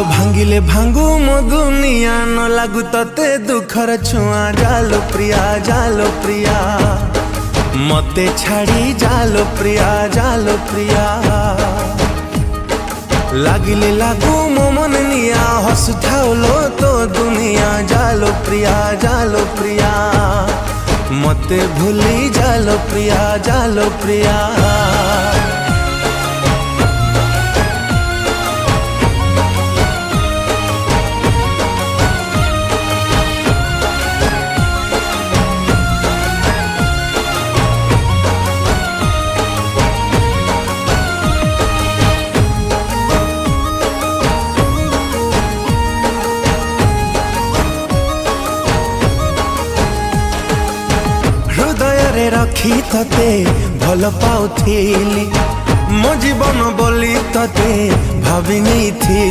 भांगिले भांगू मो दुनिया न लागू तते दुखर छुआ जालो प्रिया मते छाड़ी जालो प्रिया लागिले लागू मो मन निया हसुथाओलो तो दुनिया जालो प्रिया मते भूली जालो प्रिया हृदय रखी तते भल पाउथिली मो जीवन बोली तते भाविनी थी।